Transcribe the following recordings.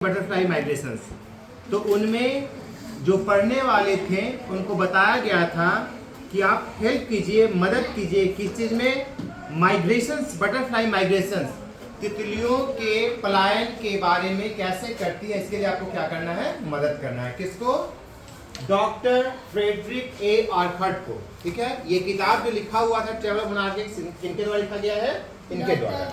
Butterfly migrations. तो उनमें जो पढ़ने वाले थे उनको बताया गया था कि आप हेल्प कीजिए, मदद कीजिए किस चीज़ में, माइग्रेशंस, बटरफ्लाई माइग्रेशंस, तितलियों के पलायन के बारे में कैसे करती है। इसके लिए आपको क्या करना है, मदद करना है। किसको? डॉक्टर फ्रेडरिक ए आर्थर्ट को। ठीक है, ये किताब जो लिखा हुआ था ट्रेवल मोनार्किस, किनके द्वारा लिखा गया है? इनके द्वारा,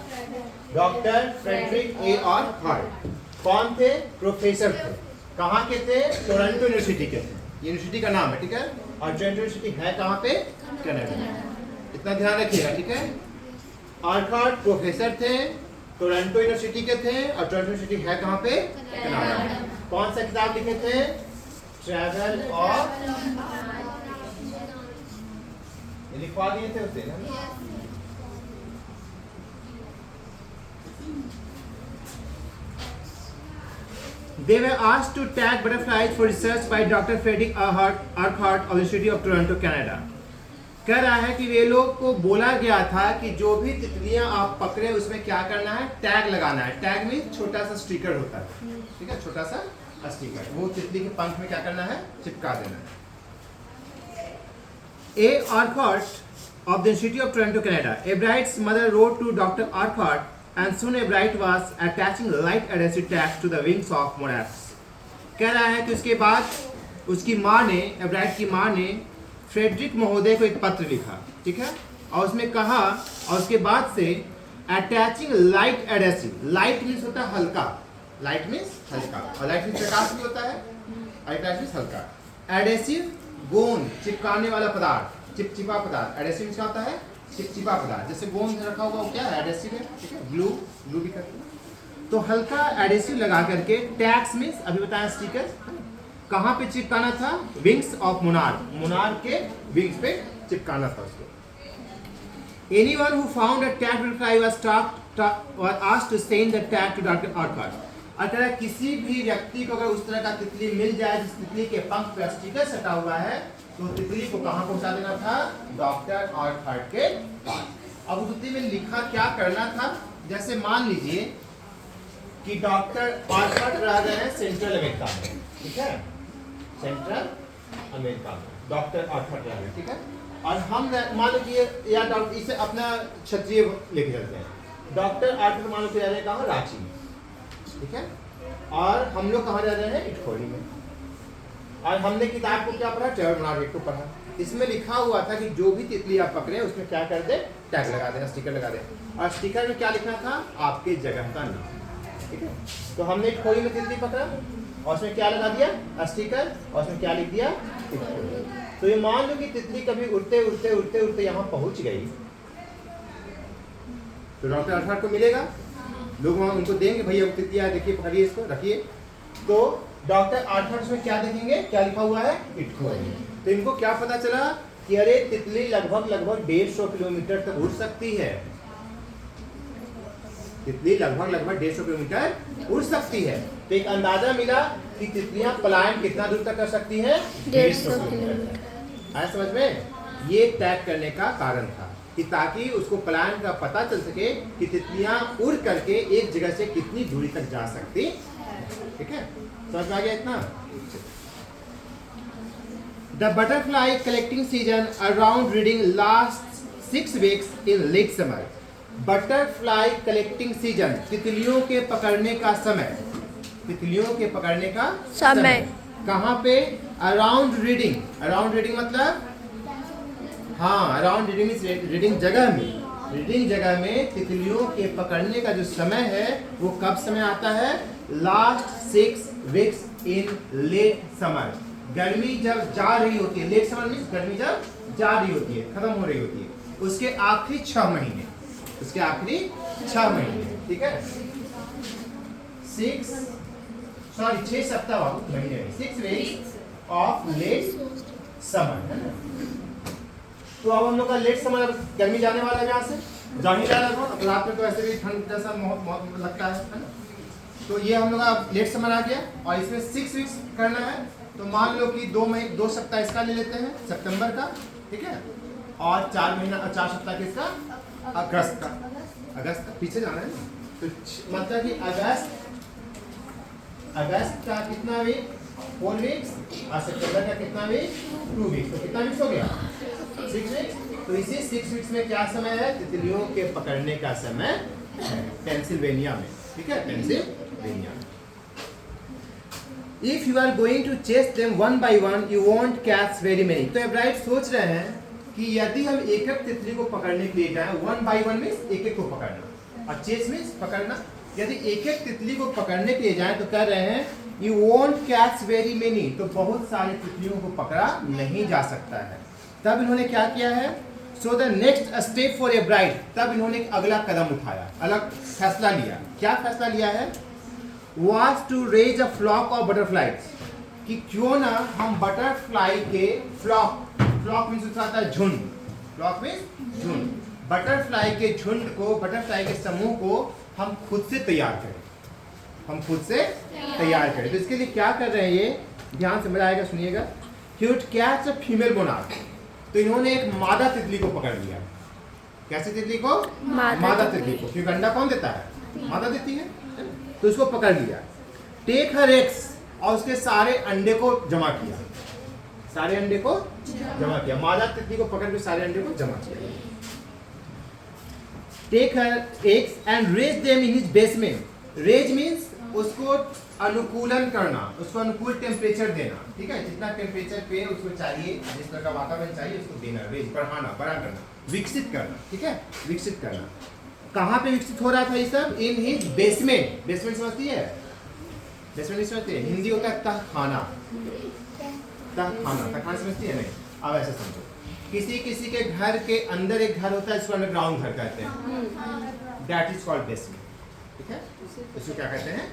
डॉक्टर फ्रेडरिक ए आर्थर्ट। कौन थे? प्रोफेसर थे। कहाँ के थे? टोरंटो यूनिवर्सिटी के थे। यूनिवर्सिटी का नाम है, ठीक है। और टोरंटो यूनिवर्सिटी है कहाँ पे? कनाडा में। इतना ध्यान रखिएगा, ठीक है। आर्थर्ट प्रोफेसर थे, टोरंटो यूनिवर्सिटी के थे, और टोरंटो यूनिवर्सिटी है कहाँ पे? कनाडा में। कौन सा किताब लिखे थे? ट्रैवल ऑफ, लिखवा दिए थे उसे ना। They were asked to tag butterflies for research by Dr. Frederick Urquhart of the University of Toronto, Canada. कह रहा है कि वे लोग को बोला गया था कि जो भी तितलियां आप पकड़े उसमें क्या करना है, टैग लगाना है। टैग में छोटा सा स्टिकर होता है, ठीक है, छोटा सा स्टिकर, वो तितली के पंख में क्या करना है, चिपका देना है। A. Urquhart of the University of Toronto, Canada. A bright's mother wrote to Dr. Urquhart and soon a bright was attaching light adhesive tags to the wings of monarchs. कह रहा है कि उसके बाद उसकी माँ ने, एब्राइट की माँ ने फ्रेडरिक महोदय को एक पत्र लिखा, ठीक है, और उसमें कहा, और उसके बाद से attaching light adhesive, light means होता है हल्का, लाइट मीन्स हल्का, और लाइट मीन्स प्रकाश भी होता है, लाइट मीन्स हल्का, एडेसिव गोंद, चिपकाने वाला पदार्थ, चिपचिपा पदार्थ। एडेसिव क्या होता है? चिपचिपा पदार्थ। जैसे गोंद रखा हुआ वो क्या है? एडेसिव है, ठीक है। ग्लू, ग्लू भी करते हैं। तो हल्का एडेसिव लगा करके, टैग्स मीन्स अभी बताया स्टिकर, कहाँ पे चिपकाना था? विंग्स ऑफ मोनार्क, मोनार्क के विंग्स पे चिपकाना था उसको। Anyone who found a tagged butterfly was asked to send the tag to Dr. Urquhart. अगर किसी भी व्यक्ति को अगर उस तरह का तितली मिल जाए जिस तितली के पंख पे स्टिकर सटा हुआ है, तो तितली को कहाँ पहुंचा देना था? डॉक्टर आर्थर्ट के पास। अब उस तितली में लिखा क्या करना था? जैसे मान लीजिए कि डॉक्टर आर्थर्ट रह रहे हैं सेंट्रल अमेरिका में, ठीक है, सेंट्रल अमेरिका में डॉक्टर आर्थर्ट रह रहे हैं, ठीक है, और हम मान लीजिए या डॉक्टर इसे अपना क्षत्रिय लेके चलते हैं। डॉक्टर आर्थर्ट मान लीजिए रह रहे हैं कहाँ? रांची में, ठीक है, और हम लोग कहाँ रह रहे हैं? इटखोरी में। और हमने किताब को क्या पढ़ा? ट्रेवल मोनार्किस को पढ़ा। इसमें लिखा हुआ था कि जो भी तितली आप पकड़े उसमें क्या कर दे? टैग लगा दे, स्टिकर लगा दे। और स्टिकर में क्या लिखना था? आपके जगह का नाम, ठीक है। तो हमने इटखोरी में तितली पकड़ा और उसमें क्या लगा दिया? स्टिकर, और उसमें क्या लिख दिया? इटखोरी। तो ये मान लो कि तितली कभी उड़ते उड़ते उड़ते उड़ते यहाँ पहुंच गई, तो डॉक्टर आर्थर्ट को मिलेगा, लोग वहाँ उनको देंगे, भैया तितलियाँ देखिए, पकड़िए इसको, रखिए। तो डॉक्टर आर्थर्ट में क्या देखेंगे? क्या लिखा हुआ है? इटखोरी। तो इनको क्या पता चला कि अरे तितली लगभग 150 किलोमीटर तक उड़ सकती है, तितली लगभग 150 किलोमीटर उड़ सकती है। तो एक अंदाजा मिला कि तितलियां पलायन कितना दूर तक कर सकती हैं? 150 किलोमीटर। आया समझ में? ये टैग करने का कारण था कि ताकि उसको पलायन का पता चल सके कि तितलियां उड़ करके एक जगह से कितनी दूरी तक जा सकती, ठीक है। समझ में आ गया इतना? The butterfly collecting season around reading lasts 6 weeks in late summer. Butterfly collecting season, तितलियों के पकड़ने का समय, तितलियों के पकड़ने का समय कहाँ पे? अराउंड रीडिंग, अराउंड रीडिंग मतलब, हाँ, अराउंड रीडिंग मीन्स रीडिंग जगह में, रीडिंग जगह में तितलियों के पकड़ने का जो समय है वो कब समय आता है? Last 6 weeks in late summer. गर्मी जब जा रही होती है, लेट समर मीन्स गर्मी जब जा रही होती है, खत्म हो रही होती है, उसके आखिरी 6 महीने, उसके आखिरी 6 महीने, ठीक है, 6 सप्ताह महीने, 6 वीक्स ऑफ लेट समर, है ना। तो अब हम लोग का लेट समर, गर्मी जाने वाला है, यहाँ से जा ही रहा है, रात में तो ऐसे भी ठंड जैसा बहुत लगता है ना। तो ये हम लोग का लेट समर आ गया, और इसमें 6 वीक्स करना है। तो मान लो कि 2 सप्ताह इसका ले लेते हैं, सितंबर का, ठीक है, और 4 महीना और 4 सप्ताह किसका? अगस्त का, अगस्त का पीछे जाना है। तो मतलब कि अगस्त अगस्त का कितना वीक? 4 वीक्स। और सितंबर का कितना वीक? 2 वीक्स। तो कितना वीक्स हो गया? 6 वीक्स। तो इसी 6 वीक्स में क्या समय है? तितलियों के पकड़ने का समय है पेंसिल्वेनिया में, ठीक है, पेंसिल्वेनिया में। If you are going to chase them one by one, you won't catch very many. तो एब्राइट सोच रहे हैं कि यदि हम एक एक तितली को पकड़ने के लिए जाएं, 1 by 1 मीन्स एक एक को पकड़ना, और चेस मीन्स पकड़ना। यदि एक एक तितली को पकड़ने के लिए जाएं तो कह रहे हैं you won't catch very many, तो बहुत सारे तितलियों को पकड़ा नहीं जा सकता है। तब इन्होंने क्या किया है? So the next step for a bride, तब इन्होंने एक अगला कदम उठाया, अलग फैसला लिया। क्या फैसला लिया है? Was to raise a flock of butterflies, कि क्यों ना हम बटरफ्लाई के फ्लॉक मीन्स होता है झुंड, फ्लॉक मीन्स झुंड, बटरफ्लाई के झुंड को, बटरफ्लाई के समूह को हम खुद से तैयार करें, हम खुद से तैयार करें। तो इसके लिए क्या कर रहे हैं ये ध्यान से मजा आएगा, सुनिएगा। He would catch a female monarch, तो इन्होंने एक मादा तितली को पकड़ लिया। कैसे तितली को? मादा तितली को, क्योंकि अंडा कौन देता है? मादा देती है। तो उसको पकड़ लिया। टेक हर एग्स, और उसके सारे अंडे को जमा किया, सारे अंडे को जमा किया, मादा तितली को पकड़ के सारे अंडे को जमा किया। Take her eggs and raise them in his basement. Raise means उसको अनुकूलन करना, उसको अनुकूल टेम्परेचर देना, ठीक है, जितना टेम्परेचर पे उसको चाहिए, जिस तरह का वातावरण चाहिए उसको देना, रेज बढ़ाना, बड़ा करना, विकसित करना, ठीक है, विकसित करना। कहाँ पे विकसित हो रहा था ये सब? इन हिज बेसमेंट। बेसमेंट समझती है? बेसमेंट नहीं समझती है? हिंदी होता है तहखाना, तहखाना, तहखाना समझती है? नहीं। अब ऐसे समझो, किसी किसी के घर के अंदर एक घर होता है जिसको अंडरग्राउंड घर कहते हैं, दैट इज कॉल्ड बेसमेंट, ठीक है। उसको क्या कहते हैं?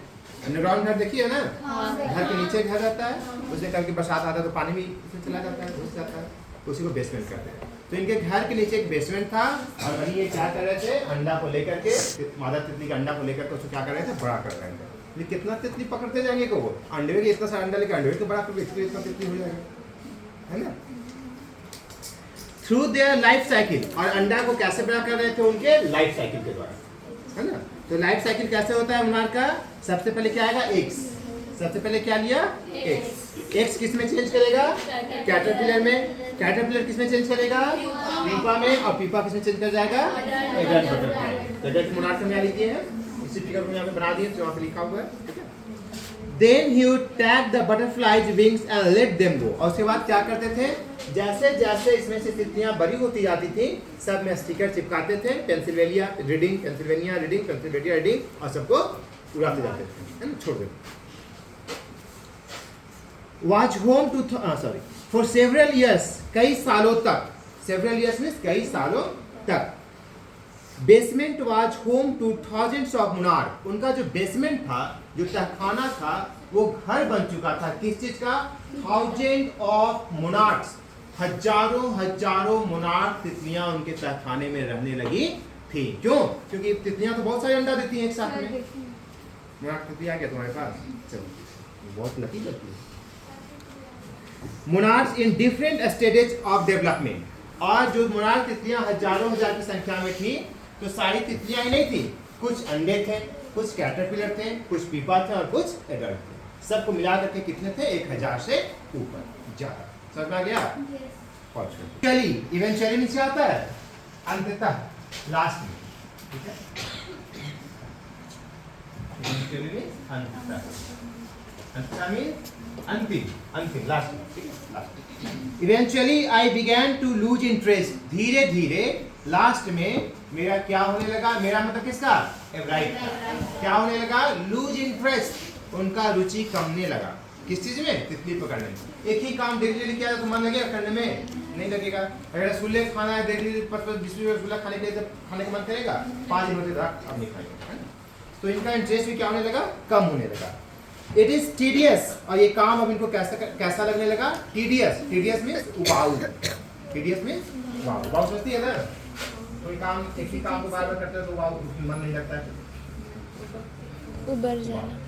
अंडरग्राउंड घर। देखिए ना, घर के नीचे घर रहता है, उसमें कभी बरसात आता है तो पानी भी इसमें चला जाता है, घुस जाता है, उसी को बेसमेंट कहते हैं। तो इनके घर के नीचे एक बेसमेंट था, और वहीं ये क्या कर रहे थे? अंडा को लेकर के, मादा तितली के अंडा को लेकर के उसको क्या कर रहे थे? बड़ा कर रहे थे। ये कितना तितली पकड़ते जाएंगे को? वो अंडे में इतना सारा अंडा लेकर अंडे को बड़ा कर इतना तितली हो जाएगा, है ना। थ्रू देयर लाइफ साइकिल, और अंडा को कैसे बड़ा कर रहे थे? उनके लाइफ साइकिल के द्वारा, है ना। तो लाइफ साइकिल कैसे होता है मोनार्क का? सबसे पहले क्या आएगा? एग्स। सबसे पहले क्या लिया? एग्स। एग्स किस में चेंज करेगा? कैटरपिलर में। कैटरपिलर किस में चेंज करेगा? पीपा में। और पीपा किस में चेंज कर जाएगा? Adult butterfly. तो एडल्ट मोनार्क में यहाँ लिखिए है, इसी फिगर को यहाँ पे बना दिए जो वहाँ पे लिखा हुआ है, ठीक है। Then he would tag the butterflies' wings and let them go. और उसके बाद क्या करते थे? जैसे जैसे इसमें से तितलियां बड़ी होती जाती थी, सब में स्टिकर चिपकाते थे, Pennsylvania reading, Pennsylvania reading, Pennsylvania reading, और सबको उड़ाते जाते थे, है ना, छोड़ देते। Was home to for several years, कई सालों तक, several years means कई सालों तक, basement was home two thousands of monarch. उनका जो बेसमेंट था, जो तहखाना था, वो घर बन चुका था। किस चीज का? थाउजेंड ऑफ मोनार्क्स, हजारों हजारों मोनार्क तितलियां उनके तहखाने में रहने लगी थी। क्यों? क्योंकि तितलियां तो बहुत सारे अंडा देती हैं एक साथ में। मोनार्क तितलियां क्या तुम्हारे पास? चलो, बहुत लकी लगती है। Monarchs in different stages of development, और जो मोनार्क तितलियां हजारों हजार की संख्या में थी, तो सारी तितलियां ही नहीं थी, कुछ अंडे थे, कुछ कैटरपिलर थे, कुछ पीपा थे, और कुछ एडल्ट थे। सबको मिला करके कितने थे? 1000 से ऊपर ज्यादा। समझ में आ गया? इवेंचुअली नीचे आता है अंततः, लास्ट में, ठीक है। अंततः मीन्स अंतिम, अंतिम, लास्ट में, ठीक है, last. Eventually I began to lose interest, धीरे धीरे लास्ट में मेरा क्या होने लगा? मेरा मतलब किसका? एवराइट का। क्या होने लगा? लूज इंटरेस्ट, उनका रुचि कमने लगा। किस चीज में? तितली पकड़ने में। एक ही काम डेली किया तो मन लगेगा करने में? नहीं लगेगा। अगर रसगुल्ले खाना है डेली 20 रसगुल्ला खाने के लिए, तो खाने का मन करेगा? 5 दिन होते अब नहीं खाएगा। तो इनका इंटरेस्ट भी क्या होने लगा? कम होने लगा। इट इज टीडियस, और ये काम अब इनको कैसा लगने लगा? टीडियस। टीडियस मीन्स उबाऊ। टीडियस मीन्स उबाऊ। उबाऊ समझती है ना? कोई काम, एक ही काम को बार बार करते हो तो उबाऊ, मन नहीं लगता है, उबर जाना।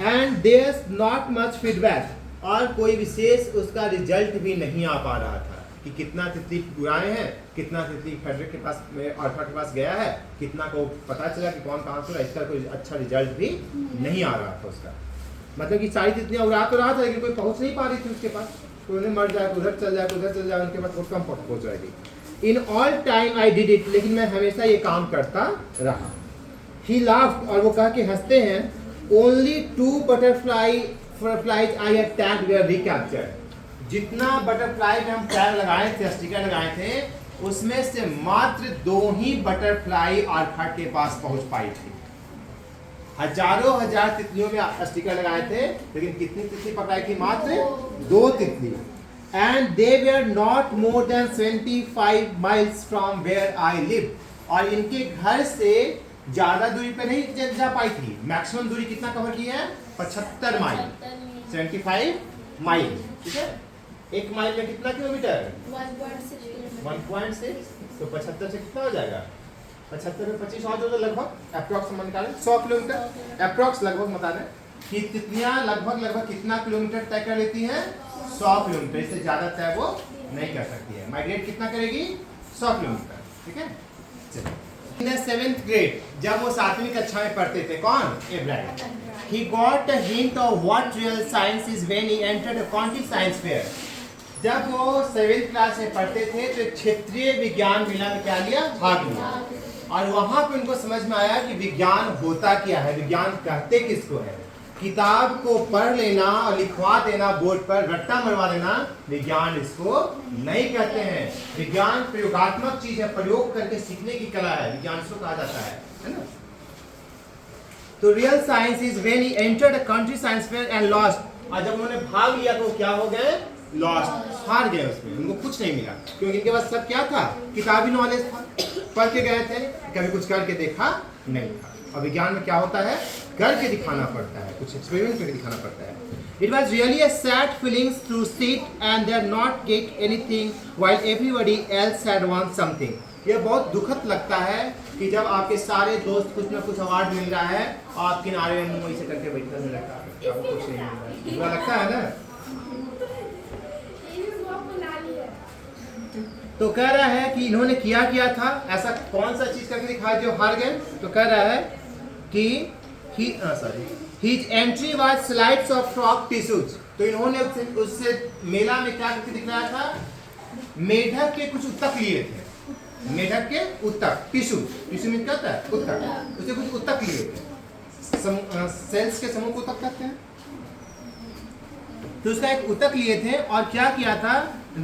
And there not much feedback, और कोई विशेष उसका रिजल्ट भी नहीं आ पा रहा था। कि कितना तितली उड़ाए हैं, कितना तितली फेडरिक के पास आर्थर के पास गया है, कितना को पता चला कि कौन कहाँ से उड़ा, इसका कोई अच्छा रिजल्ट भी नहीं आ रहा था उसका। मतलब कि सारी तितलियाँ उड़ा तो रहा था लेकिन कोई पहुँच नहीं पा रही थी उसके पास, कोई उन्हें मर जाए, उधर चल जाए, उधर चल जाए, उनके पास बहुत कम पहुँच जाएगी। In all time I did it, लेकिन मैं हमेशा ये काम करता रहा। ही लाफ्ड, और वो कहा कि हंसते हैं, only 2 butterflies I had tagged they are recaptured. जितना बटरफ्लाई में हम टैग लगाए थे, स्टिकर लगाए थे, उसमें से मात्र 2 ही बटरफ्लाई आर्कहार्ट के पास पहुंच पाई थी। हजारों हजार तितलियों में स्टिकर लगाए थे, लेकिन कितनी तितली पकड़ाई थी? मात्र 2 तितली। And they were not more than 25 miles from where I live, और इनके घर से ज्यादा दूरी पे नहीं जा पाई थी। मैक्सिमम दूरी कितना कवर की है? 75 माइल, 75 माइल, ठीक है। 1 माइल में कितना किलोमीटर? 1.6। तो 75 से कितना हो जाएगा? 75 में 25 और जो लगभग अप्रोक्स निकालें 100 किलोमीटर अप्रोक्स लगभग बता दें कि तितलियां लगभग कितना किलोमीटर तय कर लेती हैं? 100 किलोमीटर। इससे ज्यादा तय वो नहीं कर सकती है। माइग्रेट कितना करेगी? 100 किलोमीटर, ठीक है। चलिए, इन 7th ग्रेड, जब वो 7वीं कक्षा में पढ़ते थे, कौन? एब्राइट। He got a hint of what real science is when he entered a county science fair. जब वो 7th क्लास में पढ़ते थे तो क्षेत्रीय विज्ञान मेला में क्या लिया? भाग लिया। और वहां पे उनको समझ में आया कि विज्ञान होता क्या है, विज्ञान कहते किसको है। किताब को पढ़ लेना और लिखवा देना बोर्ड पर, रट्टा मरवा देना, विज्ञान इसको नहीं कहते हैं। विज्ञान प्रयोगात्मक चीज है, प्रयोग करके सीखने की कला है, विज्ञान इसको कहा जाता है ना। तो real science is when he entered a country science fair and lost. और जब उन्होंने भाग लिया तो क्या हो गए? लॉस्ट, हार गए उसमें, उनको कुछ नहीं मिला, क्योंकि इनके पास सब क्या था? किताबी नॉलेज था, पढ़ के गए थे, कभी कुछ करके देखा नहीं था। और विज्ञान में क्या होता है? करके दिखाना पड़ता है, कुछ एक्सपेरिमेंट करके दिखाना पड़ता है। It was really a sad feeling to sit and they not get anything while everybody else had won something. यह बहुत दुखद लगता है कि जब आपके सारे दोस्त कुछ ना कुछ अवार्ड मिल रहा है और आप किनारे में मुंह ऐसे करके बैठे हुए लगता है, आपको कुछ नहीं मिल रहा है। बुरा लगता है ना। तो कह रहा है कि इन्होंने किया था, ऐसा कौन सा चीज करके दिखाया जो हार गए? तो कह रहा है कि his entry was slides of frog tissues. तो इन्होंने उससे मेला में क्या करके दिखाया था? मेढक के कुछ उत्तक लिए थे, मेढक के उत्तक, टिश्यू में क्या होता है? उत्तक, उससे कुछ उत्तक लिए थे, सेल्स के समूह को उत्तक कहते हैं। तो उसका एक उत्तक लिए थे और क्या किया था?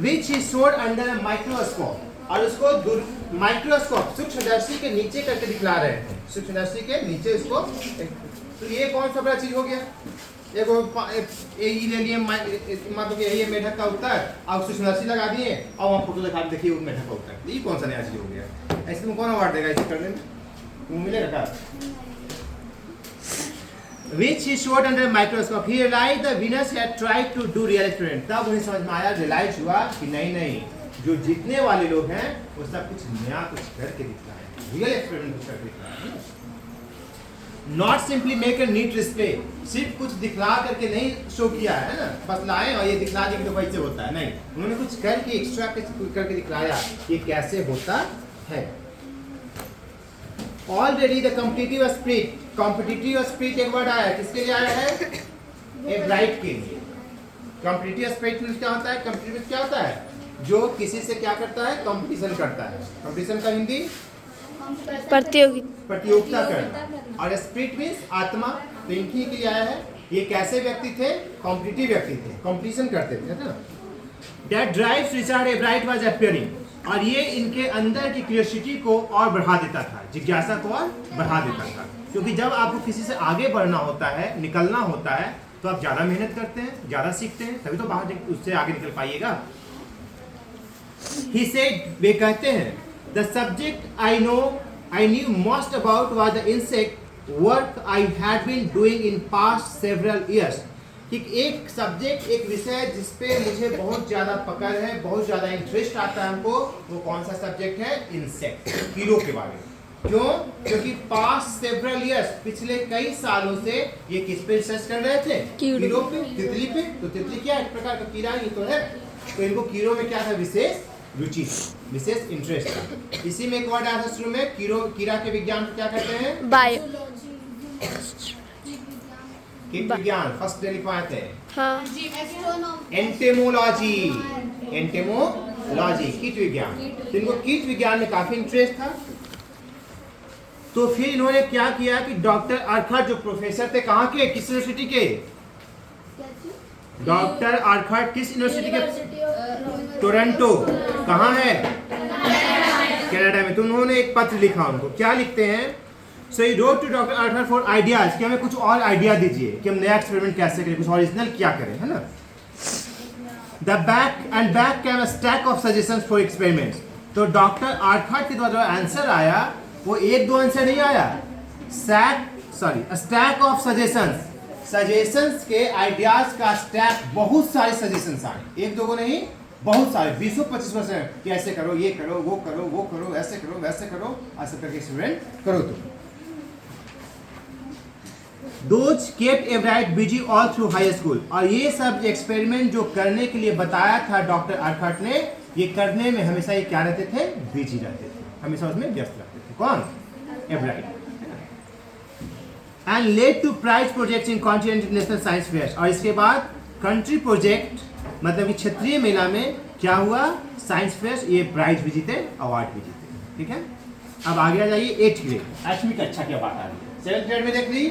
Which he showed under a microscope, और उसको माइक्रोस्कोप, सूक्ष्मदर्शी के नीचे करके दिखला रहे थे, सूक्ष्मदर्शी के नीचे इसको। तो ये कौन सा बड़ा चीज हो गया? एक ले लिए, मान लो कि यही मेढक का उत्तर, आप सूक्ष्मदर्शी लगा दिए और वहाँ फोटो दिखा, देखिए वो मेढक का उत्तर। ये कौन सा नया चीज हो गया? ऐसे में कौन अवार्ड देगा इसे करने में? मिलेगा क्या? Which he showed under a microscope. He realized the winners had tried to do real experiment. तब उन्हें समझ में आया, रियलाइज हुआ कि नहीं, जो जीतने वाले लोग हैं वो सब कुछ नया कुछ करके दिखा है, रियल एक्सपेरिमेंट कुछ करके दिखा है। Not simply make a neat display. सिर्फ कुछ दिखला करके नहीं शो किया है ना, बस लाए और ये दिखला दिए कि तो कैसे होता है, नहीं, उन्होंने कुछ करके एक्स्ट्रा करके दिखलाया ये कैसे होता है। Already the competitive spirit एक वर्ड आया, किसके लिए आया है? एब्राइट के लिए। competitive spirit क्या होता है? competitive क्या होता है? जो किसी से क्या करता है? कंपटीशन करता है। कंपटीशन का हिंदी? प्रतियोगिता करना। और स्पिरिट मीन्स आत्मा, तो इनकी के लिए आया है। ये कैसे व्यक्ति थे? कॉम्पिटिटिव व्यक्ति थे, कंपटीशन करते थे ना। That drives Richard Ebright was appearing, और ये इनके अंदर की क्यूरियोसिटी को और बढ़ा देता था, जिज्ञासा को और बढ़ा देता था। क्योंकि जब आपको किसी से आगे बढ़ना होता है, निकलना होता है, तो आप ज्यादा मेहनत करते हैं, ज्यादा सीखते हैं, तभी तो बाहर उससे आगे निकल पाइएगा। He said, वे कहते हैं, the subject I knew most about was the insect work I had been doing in past several years. कि एक सब्जेक्ट, एक विषय जिस पे मुझे बहुत ज़्यादा पकड़ है, बहुत ज़्यादा इंटरेस्ट आता है हमको, वो कौन सा सब्जेक्ट है? इंसेक्ट, कीड़ों के बारे में। क्यों? क्योंकि पास्ट सेवरल इयर्स, पिछले कई सालों से ये किस पे रिसर्च कर रहे थे? कीड़ों पे, तितली पे। तो तितली क्या एक प्रकार का कीड़ा ही तो है, तो इनको कीड़ों में क्या था? विशेष रुचि, विशेष इंटरेस्ट था। इसी में एक वर्ड आया था शुरू में, कीड़ा के विज्ञान को क्या कहते हैं? कीट विज्ञान फर्स्ट डे लिखवाए थे। हाँ। एंटेमोलॉजी, एंटेमोलॉजी कीट विज्ञान। तो इनको कीट विज्ञान में काफी इंटरेस्ट था। तो फिर इन्होंने क्या किया कि डॉक्टर आर्कहार्ट जो प्रोफेसर थे, कहाँ के, किस यूनिवर्सिटी के? डॉक्टर आर्कहार्ट किस यूनिवर्सिटी के? टोरंटो। कहाँ है? कनाडा में। तो उन्होंने एक पत्र लिखा उनको, क्या लिखते हैं? So he wrote to Dr. Arthur for ideas कि हमें कुछ और आइडिया दीजिए कि हम नया एक्सपेरिमेंट कैसे करें, कुछ ओरिजिनल क्या करें, है ना? The back came a stack of suggestions for experiments. तो डॉक्टर आर्थर के द्वारा जो आंसर आया वो एक दो आंसर नहीं आया, स्टैक ऑफ सजेशंस के आइडियाज का स्टैक, बहुत सारे सजेशंस आए, एक दो को नहीं, बहुत सारे, 20-25% कि ऐसे करो, ये करो, वो करो, वो करो, ऐसे करो, वैसे करो, ऐसे करके एक्सपेरिमेंट करो। तुम Those kept Everett busy all through high school. और ये सब एक्सपेरिमेंट जो करने के लिए बताया था डॉक्टर आर्थर ने, ये करने में हमेशा ये क्या रहते थे? बिजी रहते थे, हमेशा उसमें व्यस्त रहते थे। कौन? एवराइट। And led to prize project in continental national science fair. और इसके बाद कंट्री प्रोजेक्ट मतलब कि क्षेत्रीय मेला में क्या हुआ? साइंस फेयर, ये प्राइज भी जीते, अवार्ड भी जीते। ठीक है, अब आगे आ जाइए 8th ग्रेड, 8वीं कक्षा की बात आ रही है। 7th ग्रेड में देख ली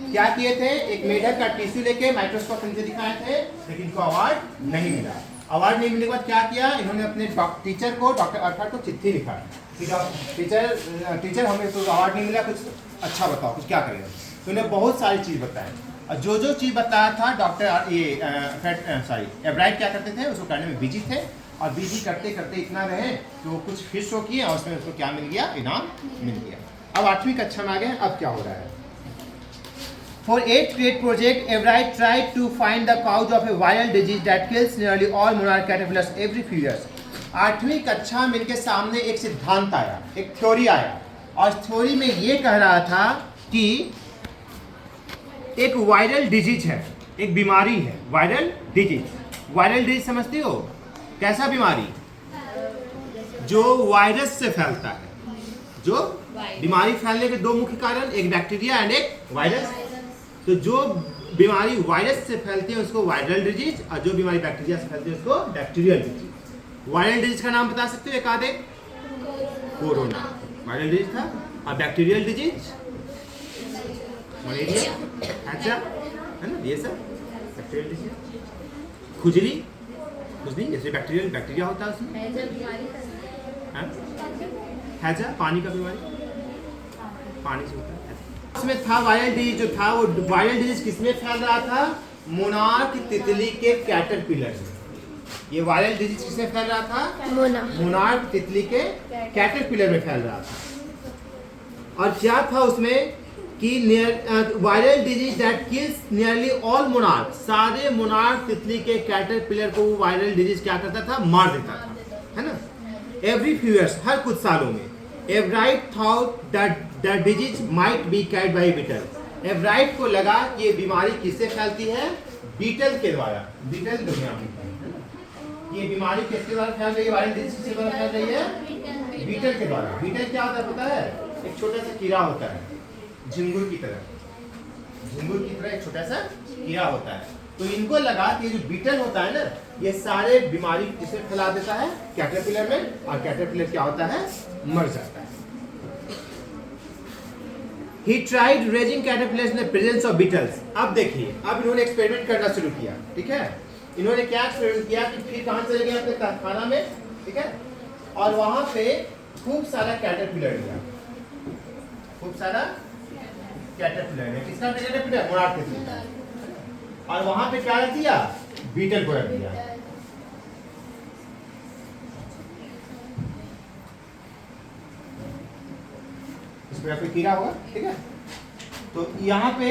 क्या किए थे? एक मेढक का टिश्यू लेके माइक्रोस्कोप नीचे दिखाए थे, लेकिन इनको अवार्ड नहीं मिला। अवार्ड नहीं मिलने के बाद क्या किया? इन्होंने अपने टीचर को, डॉक्टर आर्थर को चिट्ठी लिखा कि टीचर हमें तो अवार्ड नहीं मिला, कुछ अच्छा बताओ, कुछ क्या करें। तो उन्हें बहुत सारी चीज़ बताई, और जो चीज़ बताया था डॉक्टर एवराइट क्या करते थे? उसको करने में बिजी थे, और बिजी करते करते इतना रहे कि वो कुछ फिर शो किए और उसमें उसको क्या मिल गया? इनाम मिल गया। अब 8वीं कक्षा में आ गए। अब क्या हो रहा है? For 8th grade project, Everett tried to find the cause of a viral disease that kills nearly all monarch caterpillars every few years. 8वीं कक्षा में इनके सामने एक सिद्धांत आया, एक थ्योरी आया, और थ्योरी में ये कह रहा था कि एक वायरल डिजीज है, एक बीमारी है, वायरल डिजीज। वायरल डिजीज समझते हो? कैसा बीमारी? जो वायरस से फैलता है। जो बीमारी फैलने के दो मुख्य कारण, एक बैक्टीरिया एंड एक वायरस। तो जो बीमारी वायरस से फैलती है उसको वायरल डिजीज, और जो बीमारी बैक्टीरिया से फैलती है उसको बैक्टीरियल डिजीज। वायरल डिजीज का नाम बता सकते हो एक आधे? कोरोना वायरल डिजीज था, और बैक्टीरियल डिजीज मलेरिया, अच्छा है ना, ये सब बैक्टीरियल डिजीज। खुजली जैसे बैक्टीरिया होता है उसमें, हैजा पानी का बीमारी, पानी से होता है। इसमें था वायरल डिजीज, जो था वो वायरल डिजीज किसमें फैल रहा था? मोनार्क तितली के कैटरपिलर में। ये वायरल डिजीज किसमें फैल रहा था? मोनार्क तितली के कैटरपिलर में फैल रहा था। और क्या था उसमें कि viral disease that kills nearly all monarch, सारे मोनार्क तितली के कैटरपिलर को वो वायरल डिजीज क्या करता था? मार देता था, है ना? एवरी फ्यू ईयर्स, हर कुछ सालों में। Everett thought that the disease might be carried by a beetle. Everett को लगा कि ये बीमारी किससे फैलती है? बीटल के द्वारा। बीटल दुनिया में ये बीमारी किसके द्वारा फैल रही है? वायरल डिजीज किसके द्वारा फैल रही है? बीटल के द्वारा। बीटल क्या होता है पता है? एक छोटा सा कीड़ा होता है, झिंगुर की तरह एक छोटा सा कीड़ा होता है। तो इनको लगा कि जो बीटल होता है ना, ये सारे बीमारी किसे फैला देता है? कैटरपिलर में, और कैटरपिलर क्या होता है? मर जाता है। He tried raising caterpillars in the presence of beetles. अब देखिए, अब इन्होंने एक्सपेरिमेंट करना शुरू किया, ठीक है? इन्होंने क्या एक्सपेरिमेंट किया कि फिर कहाँ चले गए? अपने कारखाना में, ठीक है? और वहां पे खूब सारा कैटरपिलर लिया, खूब सारा कैटरपिलर लिया। किसका कैटरपिलर? मोनार्क तितली का। और वहां पे क्या रख दिया? बीटल को रख दिया। इसमें कोई कीड़ा होगा, ठीक है? तो यहाँ पे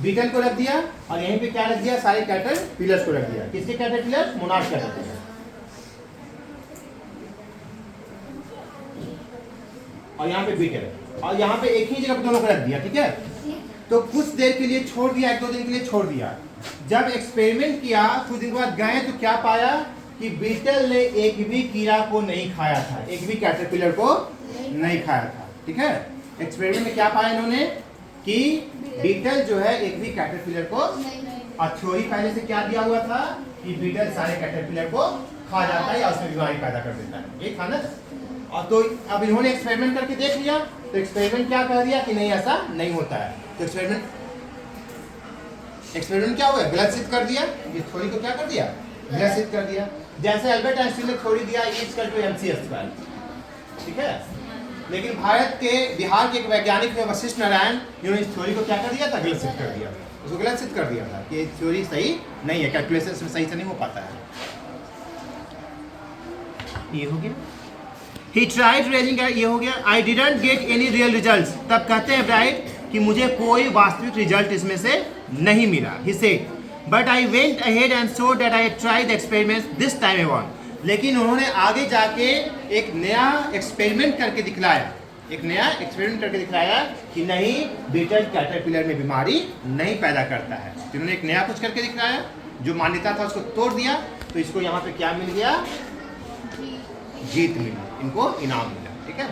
बीटल को रख दिया, और यहीं पे क्या रख दिया? सारे कैटरपिलर्स को रख दिया। किसके कैटरपिलर? Monarch caterpillar. और यहाँ पे बीटल, और यहाँ पे एक ही जगह पे दोनों को रख दिया, ठीक है। तो कुछ देर के लिए छोड़ दिया, 1-2 दिन के लिए छोड़ दिया। जब एक्सपेरिमेंट किया कुछ दिन के बाद गए तो क्या पाया कि बीटल ने एक भी कीड़ा को नहीं खाया था, एक भी कैटरपिलर को नहीं खाया था, ठीक है। एक्सपेरिमेंट में क्या पाया इन्होंने कि बीटल जो है एक भी कैटरपिलर को, और थ्योरी पहले से क्या दिया हुआ था कि बीटल सारे कैटरपिलर को खा जाता है या उसमें बीमारी पैदा कर देता है, ये था ना। और तो अब इन्होंने एक्सपेरिमेंट करके देख लिया, तो एक्सपेरिमेंट क्या कह दिया कि नहीं ऐसा नहीं होता है। तो एक्सपेरिमेंट क्या हुआ, गलत सिद्ध कर दिया, ये थ्योरी को क्या कर दिया, गलत सिद्ध कर दिया। जैसे अल्बर्ट आइंस्टीन ने थ्योरी दिया E=mc², ठीक है। लेकिन बिहार के एक वैज्ञानिक थे वशिष्ठ नारायण, इन्होंने इस थ्योरी को क्या कर दिया था, गलत सिद्ध कर दिया, उसको गलत सिद्ध कर दिया था कि थ्योरी सही नहीं है, कैलकुलेशन में सही से नहीं हो पाता है। ये हो गया। He tried raising, ये हो गया। I didn't get any real results, तब कहते हैं ब्राइट कि मुझे कोई वास्तविक रिजल्ट इसमें से नहीं मिला। He said, but I went ahead and showed that I had tried the experiments this time around. लेकिन उन्होंने आगे जाके एक नया एक्सपेरिमेंट करके दिखलाया, कि नहीं, बीटल कैटरपिलर में बीमारी नहीं पैदा करता है। इन्होंने एक नया कुछ करके दिखलाया, जो मान्यता था उसको तोड़ दिया। तो इसको यहाँ पे क्या मिल गया, जीत मिली, इनको इनाम मिला, ठीक है।